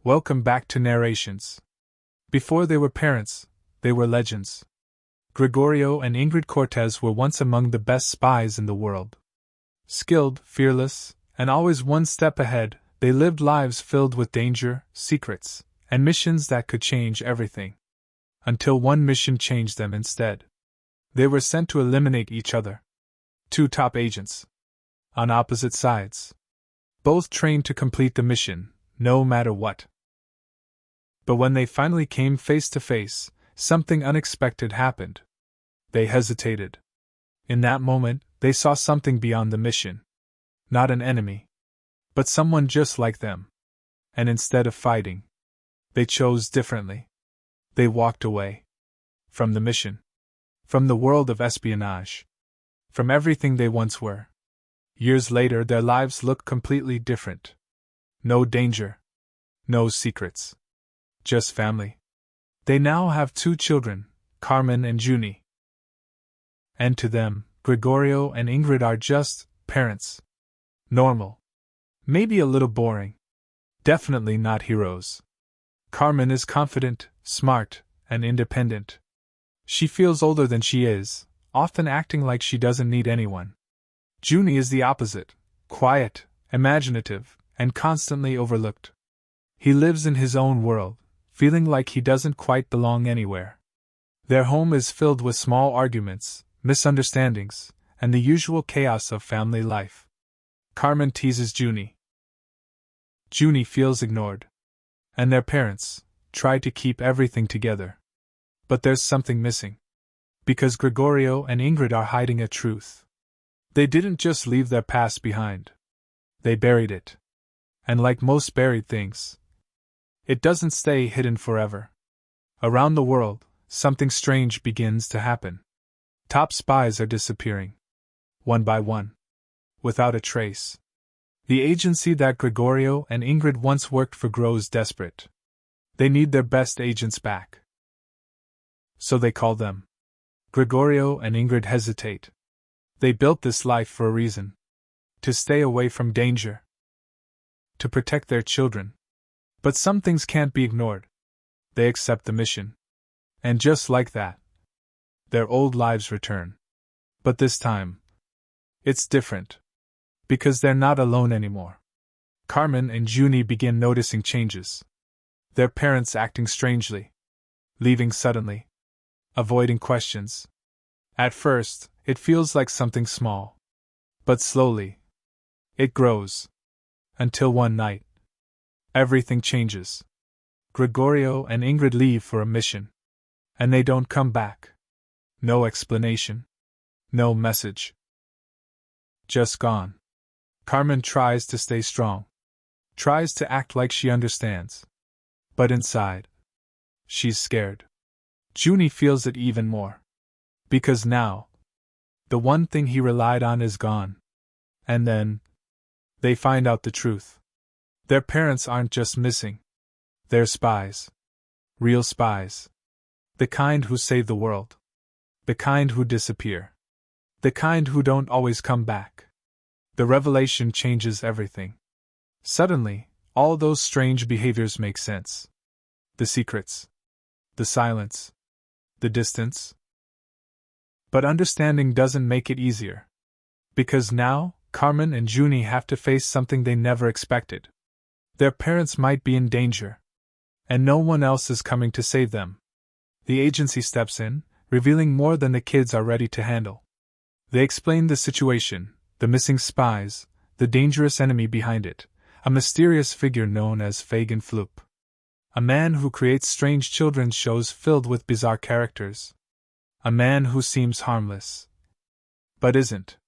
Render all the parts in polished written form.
Welcome back to Narrations. Before they were parents, they were legends. Gregorio and Ingrid Cortez were once among the best spies in the world. Skilled, fearless, and always one step ahead, they lived lives filled with danger, secrets, and missions that could change everything. Until one mission changed them instead. They were sent to eliminate each other. Two top agents. On opposite sides. Both trained to complete the mission, no matter what. But when they finally came face to face, something unexpected happened. They hesitated. In that moment, they saw something beyond the mission. Not an enemy, but someone just like them. And instead of fighting, they chose differently. They walked away. From the mission. From the world of espionage. From everything they once were. Years later, their lives looked completely different. No danger. No secrets. Just family. They now have 2 children, Carmen and Juni. And to them, Gregorio and Ingrid are just parents. Normal. Maybe a little boring. Definitely not heroes. Carmen is confident, smart, and independent. She feels older than she is, often acting like she doesn't need anyone. Juni is the opposite, quiet, imaginative, and constantly overlooked. He lives in his own world, feeling like he doesn't quite belong anywhere. Their home is filled with small arguments, misunderstandings, and the usual chaos of family life. Carmen teases Juni. Juni feels ignored. And their parents try to keep everything together. But there's something missing. Because Gregorio and Ingrid are hiding a truth. They didn't just leave their past behind. They buried it. And like most buried things, it doesn't stay hidden forever. Around the world, something strange begins to happen. Top spies are disappearing. One by one. Without a trace. The agency that Gregorio and Ingrid once worked for grows desperate. They need their best agents back. So they call them. Gregorio and Ingrid hesitate. They built this life for a reason. To stay away from danger. To protect their children. But some things can't be ignored. They accept the mission. And just like that, their old lives return. But this time, it's different. Because they're not alone anymore. Carmen and Juni begin noticing changes. Their parents acting strangely. Leaving suddenly. Avoiding questions. At first, it feels like something small. But slowly, it grows. Until one night, everything changes. Gregorio and Ingrid leave for a mission. And they don't come back. No explanation. No message. Just gone. Carmen tries to stay strong. Tries to act like she understands. But inside, she's scared. Juni feels it even more. Because now, the one thing he relied on is gone. And then, they find out the truth. Their parents aren't just missing. They're spies. Real spies. The kind who save the world. The kind who disappear. The kind who don't always come back. The revelation changes everything. Suddenly, all those strange behaviors make sense. The secrets. The silence. The distance. But understanding doesn't make it easier. Because now, Carmen and Juni have to face something they never expected. Their parents might be in danger. And no one else is coming to save them. The agency steps in, revealing more than the kids are ready to handle. They explain the situation, the missing spies, the dangerous enemy behind it, a mysterious figure known as Fagin Floop. A man who creates strange children's shows filled with bizarre characters. A man who seems harmless. But isn't.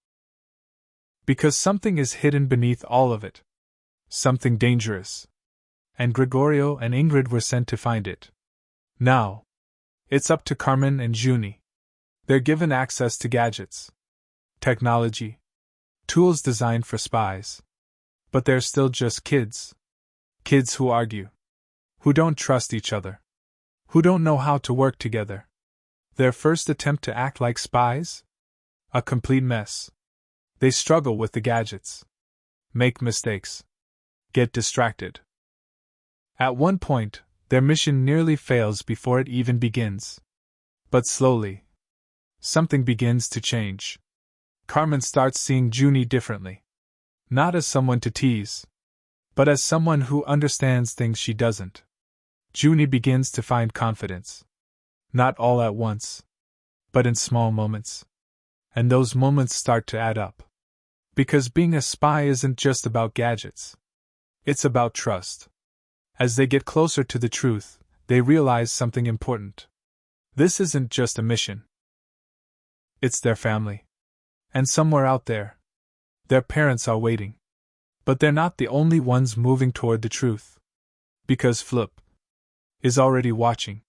Because something is hidden beneath all of it. Something dangerous. And Gregorio and Ingrid were sent to find it. Now, it's up to Carmen and Juni. They're given access to gadgets. Technology. Tools designed for spies. But they're still just kids. Kids who argue. Who don't trust each other. Who don't know how to work together. Their first attempt to act like spies? A complete mess. They struggle with the gadgets. Make mistakes. Get distracted. At one point, their mission nearly fails before it even begins. But slowly, something begins to change. Carmen starts seeing Juni differently. Not as someone to tease, but as someone who understands things she doesn't. Juni begins to find confidence. Not all at once, but in small moments. And those moments start to add up. Because being a spy isn't just about gadgets. It's about trust. As they get closer to the truth, they realize something important. This isn't just a mission. It's their family. And somewhere out there, their parents are waiting. But they're not the only ones moving toward the truth. Because Flip is already watching.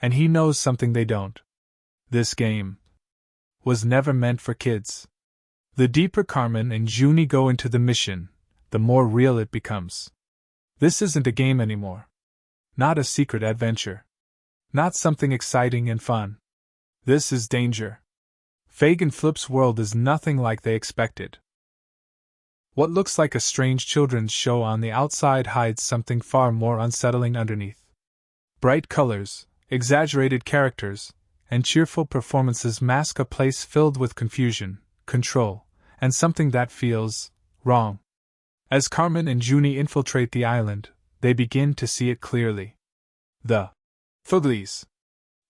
And he knows something they don't. This game was never meant for kids. The deeper Carmen and Juni go into the mission, the more real it becomes. This isn't a game anymore. Not a secret adventure. Not something exciting and fun. This is danger. Fag and Flip's world is nothing like they expected. What looks like a strange children's show on the outside hides something far more unsettling underneath. Bright colors, exaggerated characters, and cheerful performances mask a place filled with confusion, control, and something that feels wrong. As Carmen and Juni infiltrate the island, they begin to see it clearly. The Fuglies.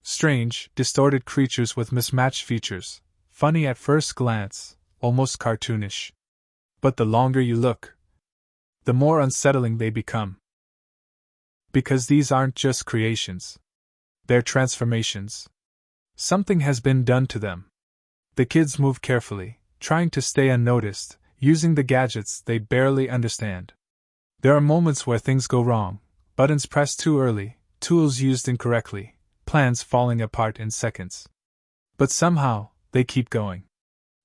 Strange, distorted creatures with mismatched features, funny at first glance, almost cartoonish. But the longer you look, the more unsettling they become. Because these aren't just creations. They're transformations. Something has been done to them. The kids move carefully, trying to stay unnoticed, using the gadgets they barely understand. There are moments where things go wrong, buttons pressed too early, tools used incorrectly, plans falling apart in seconds. But somehow, they keep going.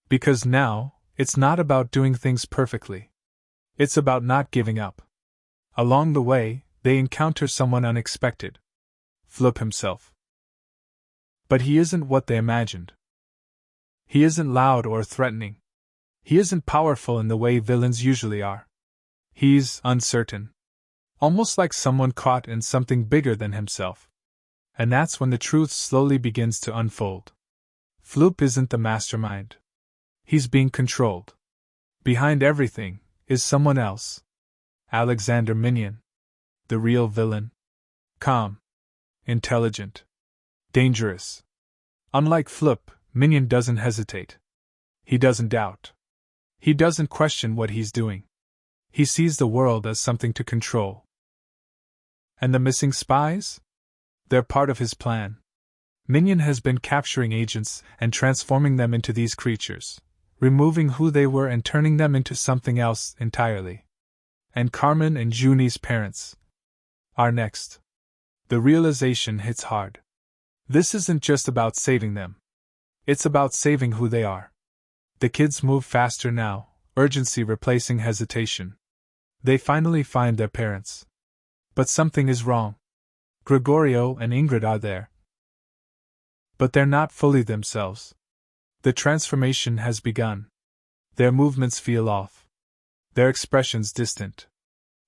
Because now, it's not about doing things perfectly. It's about not giving up. Along the way, they encounter someone unexpected. Flip himself. But he isn't what they imagined. He isn't loud or threatening. He isn't powerful in the way villains usually are. He's uncertain. Almost like someone caught in something bigger than himself. And that's when the truth slowly begins to unfold. Flip isn't the mastermind. He's being controlled. Behind everything is someone else. Alexander Minion. The real villain. Calm. Intelligent. Dangerous. Unlike Flip, Minion doesn't hesitate. He doesn't doubt. He doesn't question what he's doing. He sees the world as something to control. And the missing spies? They're part of his plan. Minion has been capturing agents and transforming them into these creatures, removing who they were and turning them into something else entirely. And Carmen and Juni's parents are next. The realization hits hard. This isn't just about saving them. It's about saving who they are. The kids move faster now, urgency replacing hesitation. They finally find their parents. But something is wrong. Gregorio and Ingrid are there. But they're not fully themselves. The transformation has begun. Their movements feel off. Their expressions distant.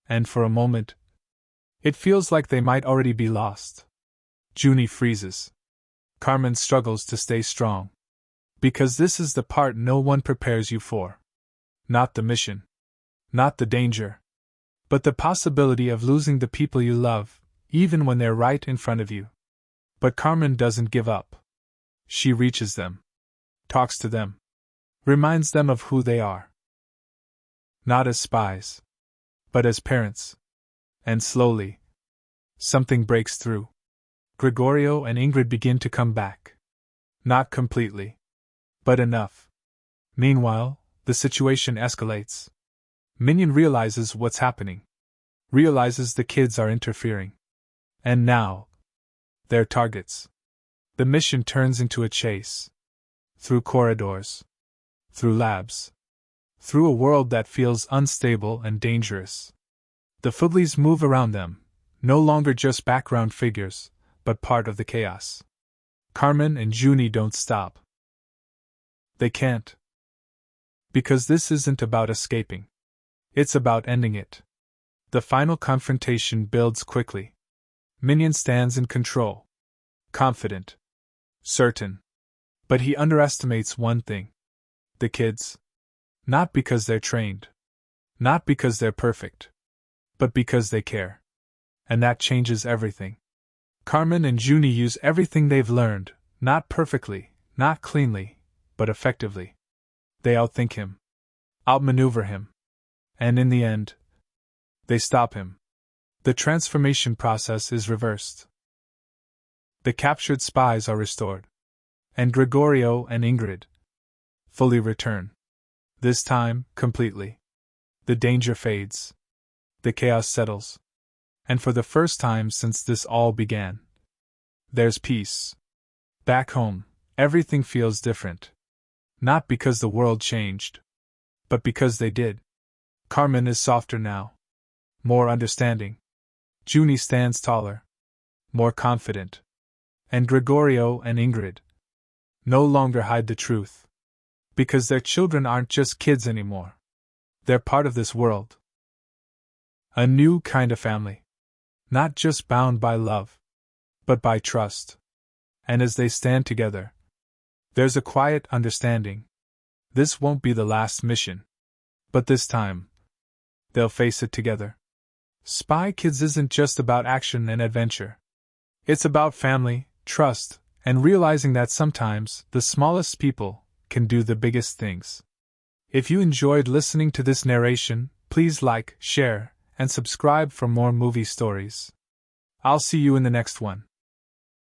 And for a moment, it feels like they might already be lost. Juni freezes. Carmen struggles to stay strong. Because this is the part no one prepares you for. Not the mission. Not the danger. But the possibility of losing the people you love, even when they're right in front of you. But Carmen doesn't give up. She reaches them. Talks to them. Reminds them of who they are. Not as spies. But as parents. And slowly, something breaks through. Gregorio and Ingrid begin to come back. Not completely. But enough. Meanwhile, the situation escalates. Minion realizes what's happening. Realizes the kids are interfering. And now, they're targets. The mission turns into a chase. Through corridors. Through labs. Through a world that feels unstable and dangerous. The Fuglies move around them, no longer just background figures, but part of the chaos. Carmen and Juni don't stop. They can't. Because this isn't about escaping. It's about ending it. The final confrontation builds quickly. Minion stands in control. Confident. Certain. But he underestimates one thing. The kids. Not because they're trained. Not because they're perfect. But because they care. And that changes everything. Carmen and Juni use everything they've learned, not perfectly, not cleanly, but effectively. They outthink him. Outmaneuver him. And in the end, they stop him. The transformation process is reversed. The captured spies are restored. And Gregorio and Ingrid fully return. This time, completely. The danger fades. The chaos settles. And for the first time since this all began, there's peace. Back home, everything feels different. Not because the world changed, but because they did. Carmen is softer now. More understanding. Juni stands taller. More confident. And Gregorio and Ingrid no longer hide the truth. Because their children aren't just kids anymore. They're part of this world. A new kind of family. Not just bound by love, but by trust. And as they stand together, there's a quiet understanding. This won't be the last mission. But this time, they'll face it together. Spy Kids isn't just about action and adventure. It's about family, trust, and realizing that sometimes the smallest people can do the biggest things. If you enjoyed listening to this narration, please like, share, and subscribe for more movie stories. I'll see you in the next one.